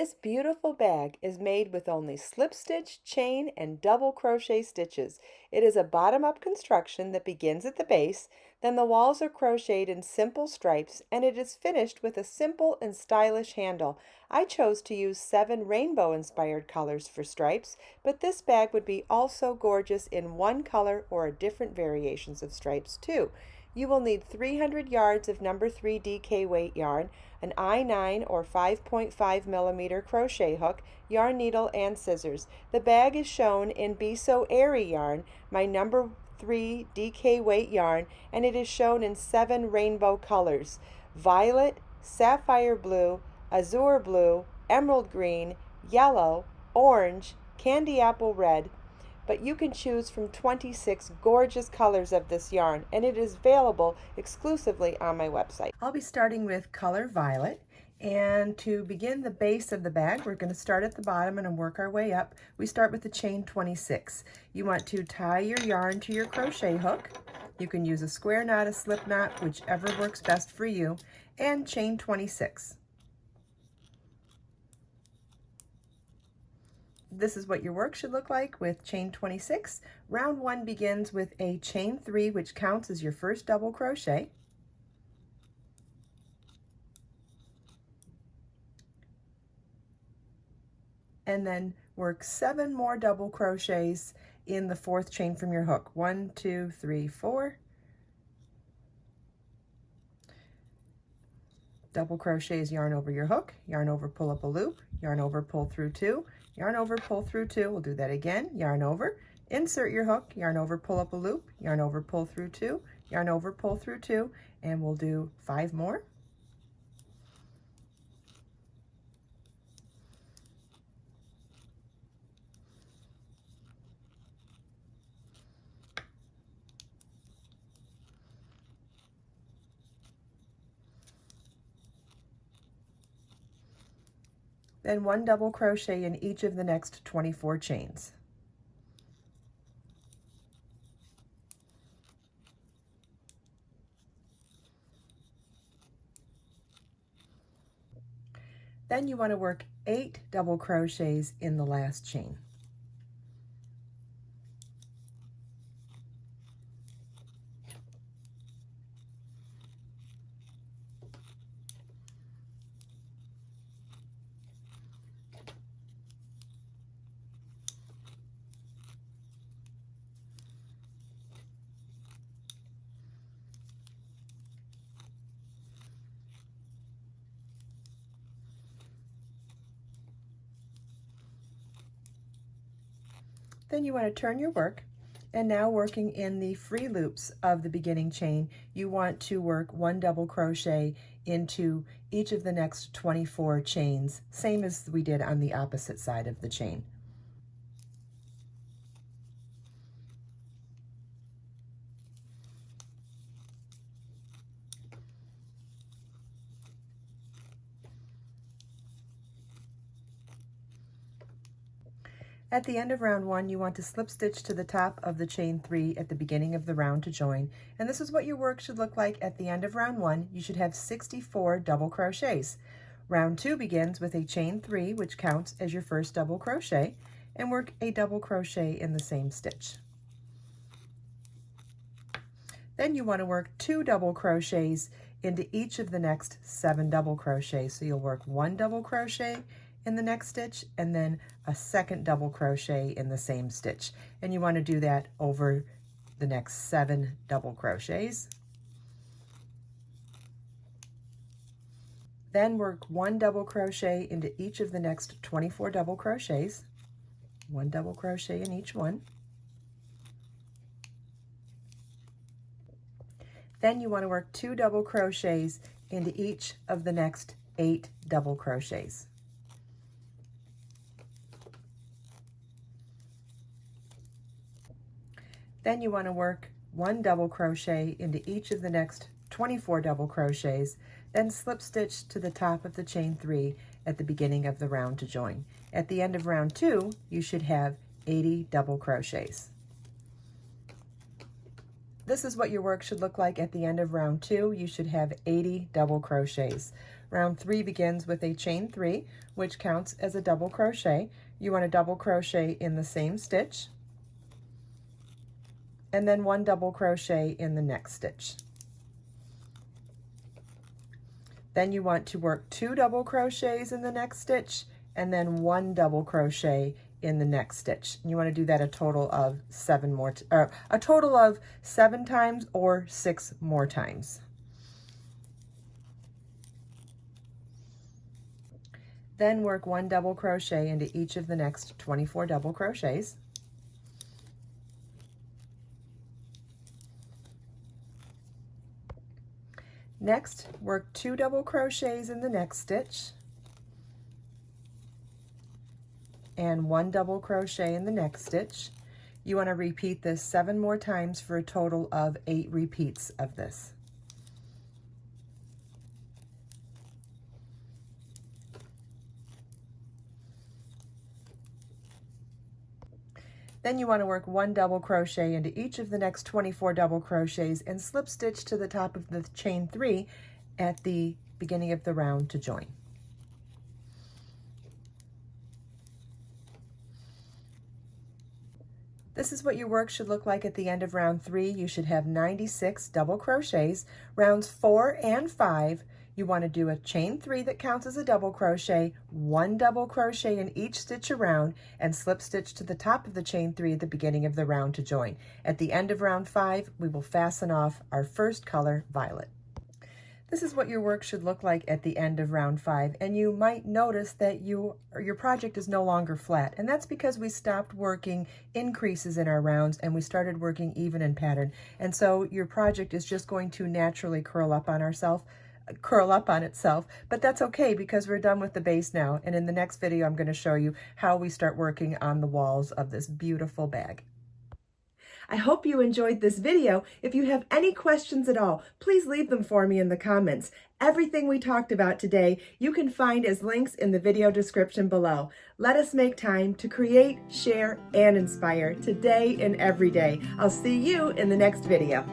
This beautiful bag is made with only slip stitch, chain, and double crochet stitches. It is a bottom-up construction that begins at the base, then the walls are crocheted in simple stripes, and it is finished with a simple and stylish handle. I chose to use 7 rainbow-inspired colors for stripes, but this bag would be also gorgeous in one color or different variations of stripes too. You will need 300 yards of number 3 DK weight yarn, an I-9 or 5.5 millimeter crochet hook, yarn needle, and scissors. The bag is shown in Be So Airy yarn, my number 3 DK weight yarn, and it is shown in 7 rainbow colors: violet, sapphire blue, azure blue, emerald green, yellow, orange, candy apple red. But you can choose from 26 gorgeous colors of this yarn, and it is available exclusively on my website. I'll be starting with color violet, and to begin the base of the bag, we're going to start at the bottom and work our way up. We start with the chain 26. You want to tie your yarn to your crochet hook. You can use a square knot, a slip knot, whichever works best for you, and chain 26. This is what your work should look like with chain 26. Round 1 begins with a chain 3, which counts as your first double crochet. And then work 7 more double crochets in the 4th chain from your hook. 1, 2, 3, 4. Double crochets, yarn over your hook, yarn over, pull up a loop, yarn over, pull through 2, yarn over, pull through 2. We'll do that again. Yarn over, insert your hook, yarn over, pull up a loop, yarn over, pull through 2, yarn over, pull through 2, and we'll do 5 more. Then 1 double crochet in each of the next 24 chains. Then you want to work 8 double crochets in the last chain. Then you want to turn your work, and now working in the free loops of the beginning chain, you want to work 1 double crochet into each of the next 24 chains, same as we did on the opposite side of the chain. At the end of round 1, you want to slip stitch to the top of the chain 3 at the beginning of the round to join. And this is what your work should look like at the end of round 1. You should have 64 double crochets. Round 2 begins with a chain 3, which counts as your first double crochet, and work a double crochet in the same stitch. Then you want to work 2 double crochets into each of the next 7 double crochets. So you'll work 1 double crochet in the next stitch, and then a second double crochet in the same stitch. And you want to do that over the next 7 double crochets. Then work 1 double crochet into each of the next 24 double crochets. 1 double crochet in each one. Then you want to work 2 double crochets into each of the next 8 double crochets. Then you want to work 1 double crochet into each of the next 24 double crochets, then slip stitch to the top of the chain 3 at the beginning of the round to join. At the end of round 2, you should have 80 double crochets. This is what your work should look like at the end of round 2. You should have 80 double crochets. Round 3 begins with a chain 3, which counts as a double crochet. You want to double crochet in the same stitch, and then 1 double crochet in the next stitch. Then you want to work 2 double crochets in the next stitch, and then 1 double crochet in the next stitch. You want to do that a total of 7 times or 6 more times. Then work 1 double crochet into each of the next 24 double crochets. Next, work 2 double crochets in the next stitch and 1 double crochet in the next stitch. You want to repeat this 7 more times for a total of 8 repeats of this. Then you want to work 1 double crochet into each of the next 24 double crochets and slip stitch to the top of the chain 3 at the beginning of the round to join. This is what your work should look like at the end of round 3. You should have 96 double crochets. Rounds 4 and 5, you want to do a chain 3 that counts as a double crochet, 1 double crochet in each stitch around, and slip stitch to the top of the chain 3 at the beginning of the round to join. At the end of round 5, we will fasten off our first color, violet. This is what your work should look like at the end of round 5, and you might notice that your project is no longer flat, and that's because we stopped working increases in our rounds and we started working even in pattern, and so your project is just going to naturally curl up on itself, but that's okay because we're done with the base now, and in the next video I'm going to show you how we start working on the walls of this beautiful bag. I hope you enjoyed this video. If you have any questions at all, please leave them for me in the comments. Everything we talked about today you can find as links in the video description below. Let us make time to create, share, and inspire today and every day. I'll see you in the next video.